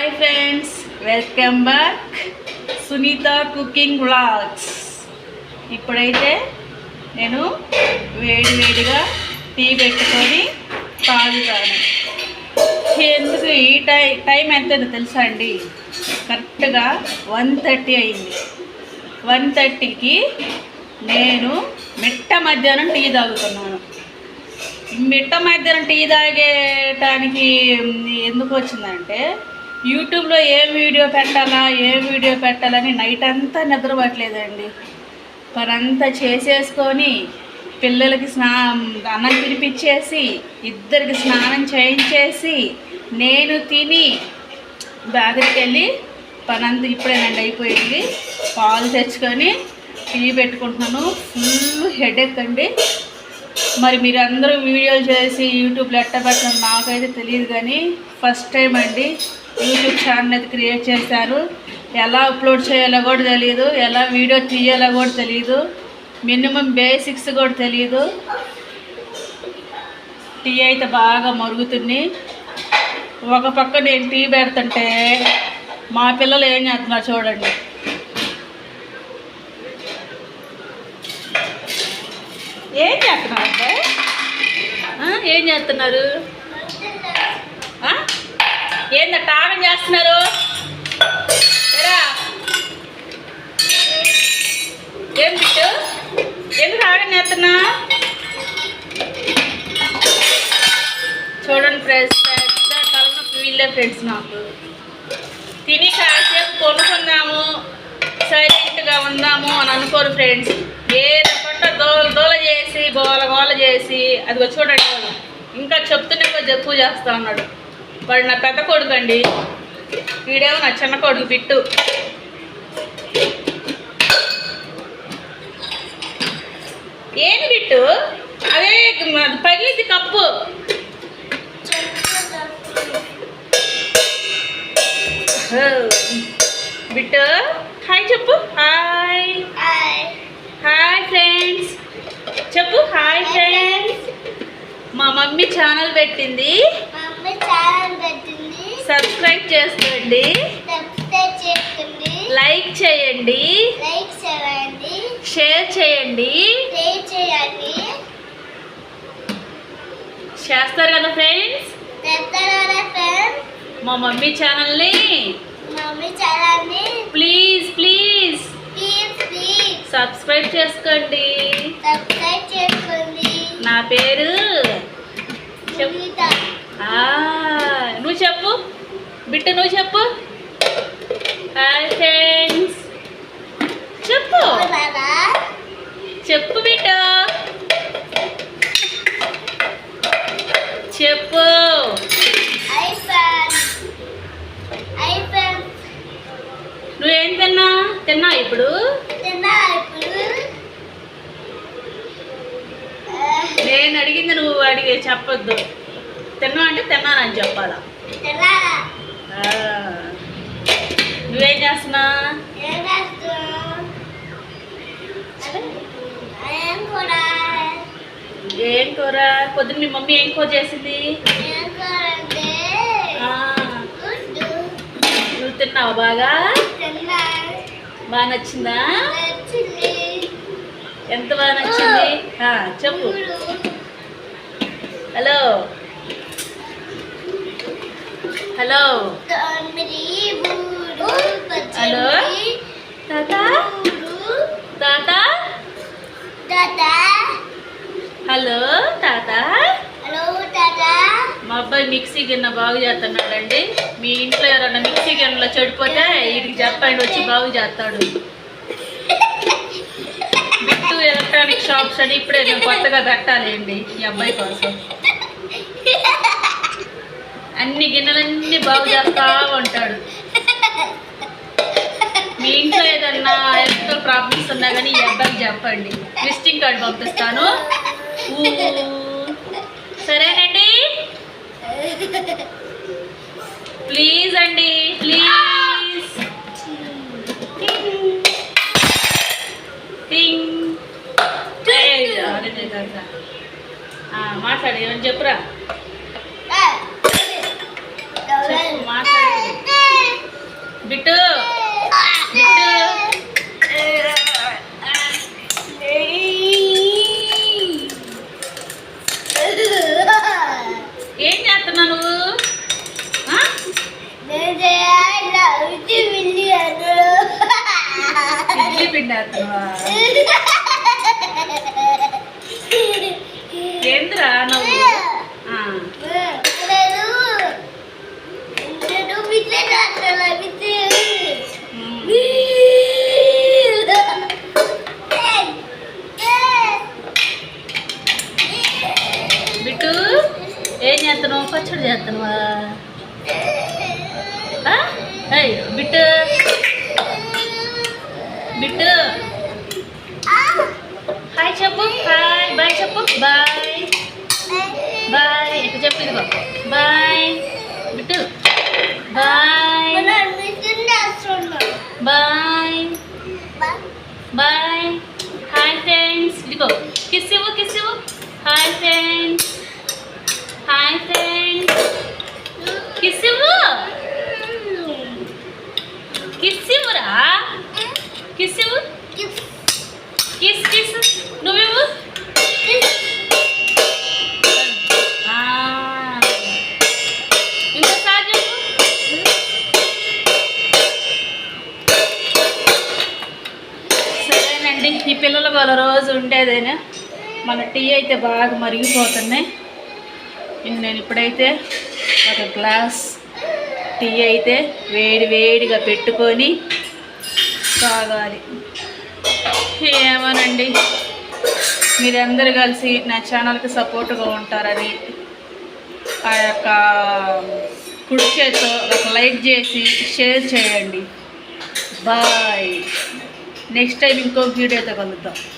Hi friends, welcome back Sunitha cooking vlogs. ఇప్పుడైతే నేను వేడిగా టీ పెట్టుకొని తాగుతాను. ఎందుకు ఈ టైం ఎంతైందో తెలుసా అండి? కరెక్ట్గా 1:30 అయింది. 1:30కి నేను మిట్ట మధ్యాహ్నం టీ తాగుతున్నాను. మిట్ట మధ్యాహ్నం టీ తాగేటానికి ఎందుకు వచ్చిందంటే, యూట్యూబ్లో ఏ వీడియో పెట్టాలని నైట్ అంతా నిద్రపట్టలేదండి. పనంతా చేసేసుకొని పిల్లలకి అన్నం తినిపించేసి, ఇద్దరికి స్నానం చేయించేసి, నేను తిని బ్యాగ్కి వెళ్ళి పనంతా ఇప్పుడేనండి అయిపోయింది. పాలు తెచ్చుకొని టీ పెట్టుకుంటున్నాను. ఫుల్ హెడేక్ అండి. మరి మీరు అందరూ వీడియోలు చేసి యూట్యూబ్లో ఎట్ట పెట్టడం నాకైతే తెలియదు, కానీ ఫస్ట్ టైం అండి యూట్యూబ్ ఛానల్ అయితే క్రియేట్ చేశారు. ఎలా అప్లోడ్ చేయాలో కూడా తెలియదు, ఎలా వీడియో తీయాలో కూడా తెలియదు, మినిమం బేసిక్స్ కూడా తెలియదు. టీ అయితే బాగా మరుగుతుంది. ఒక పక్క నేను టీ పెడుతుంటే మా పిల్లలు ఏం చేస్తున్నారు చూడండి. ఏం చేస్తున్నారు అబ్బాయి? ఏం చేస్తున్నారు? ఏందట ఆగం చేస్తున్నారు? ఏం బిట్టు, ఎందుకు ఆగం చేస్తున్నా? చూడండి ఫ్రెండ్స్, పెద్ద తలనొప్పి వీళ్ళే ఫ్రెండ్స్. నాకు తిని కాసేపు కొనుక్కున్నాము, సైలెంట్గా ఉందాము అని అనుకోరు ఫ్రెండ్స్. ఏదో పట్ట దోల చేసి గోల చేసి అదిగో చూడండి, ఇంకా చెప్తూనే ఎక్కువ చేస్తా ఉన్నాడు. వాడు నా పెద్ద కొడుకు అండి, వీడేమో నా చిన్న కొడుకు బిట్టు. ఏంది బిట్టు? అదే పగిలింది కప్పు. బిట్టు హాయ్ చెప్పు. హాయ్ హాయ్ ఫ్రెండ్స్ చెప్పు. Hi friends. మా మమ్మీ ఛానల్ పెట్టింది, సబ్స్క్రైబ్ చేసుకోండి, లైక్ చేయండి, షేర్ చేయండి. చేస్తారు కదా ఫ్రెండ్స్? మా మమ్మీ ఛానల్ని ప్లీజ్ సబ్స్క్రైబ్ చేసుకోండి. నా పేరు నువ్వు చెప్పు బిట్టు, నువ్వు చెప్పు. హాయ్ ఫ్రెండ్స్ చెప్పు. చెప్పు బిట్టు, చెప్పు. నువ్వేం తిన్నా ఇప్పుడు? నేను అడిగింది నువ్వు చెప్పొద్దు. తిన్నా అంటే తిన్నానని చెప్పాలా? నువ్వేం చేస్తున్నా? ఏం కూర? పొద్దున్న మీ మమ్మీ ఏం కూర చేసింది? నువ్వు తిన్నావా? బాగా నచ్చిందా? ఎంత బాగా నచ్చింది? చెప్పు. హలో హలో హలో తాత హలో తాత. మా అబ్బాయి మిక్సీ గిన్నె బాగు చేస్తున్నాడండి. మీ ఇంట్లో ఎవరన్నా మిక్సీ గిన్నెలో చెడిపోతే వీడికి చెప్పండి, వచ్చి బాగు చేస్తాడు. బిట్టు ఎలక్ట్రానిక్ షాప్స్ అని ఇప్పుడే నేను కొత్తగా పెట్టాలండి ఈ అబ్బాయి కోసం. అన్ని గిన్నెలన్నీ బాగు చేస్తా ఉంటాడు. మీ ఇంట్లో ఏదన్నా ఎలక్ట్రికల్ ప్రాబ్లమ్స్ ఉన్నా కానీ ఈ అబ్బాయికి చెప్పండి, విజిటింగ్ కార్డు పంపిస్తాను. సరేనండి? ప్లీజ్ అండి, ప్లీజ్. మాట్లాడు, ఏమని చెప్పురా. మాట్లాడు. బిట్టు బిట్టు ఏం చేస్తున్నావు నువ్వు? ఇడ్లీ పిండి వేస్తున్నావా? ఏంద్రా నువ్వు? బిట్టు ఏం చేస్తున్నావు? పచ్చడి చేస్తున్నావా? బిట్టు బిట్టు హాయ్ చెప్పు. హాయ్ బాయ్ చెప్పు. బాయ్ బాయ్ ఎక్కడ చెప్పు. ఇదిగో bye Bittu. Bye bye bye. Hi friends. ఇదిగో కిస్ ఇవ్వు కిస్ ఇవ్వు. Hi friends. Hi friends. Kiss ఇవ్వు. కిస్ ఇవ్వురా. కిస్ ఇవ్వు. కిస్ కిస్ నువ్వివ్వు. ఇంకోసారి చెప్పు. సరేనండి, ఈ పిల్లలు వాళ్ళ రోజు ఉండేదేనా. మన టీ అయితే బాగా మరిగిపోతున్నాయి. నేను ఇప్పుడైతే ఒక గ్లాస్ టీ అయితే వేడి వేడిగా పెట్టుకొని తాగాలి. ఏమోనండి, మీరందరూ కలిసి నా ఛానల్కి సపోర్ట్గా ఉంటారని ఆ యొక్క కుడి చేతితో ఒక లైక్ చేసి షేర్ చేయండి. బాయ్. నెక్స్ట్ టైం ఇంకో వీడియోతో కలుద్దాం.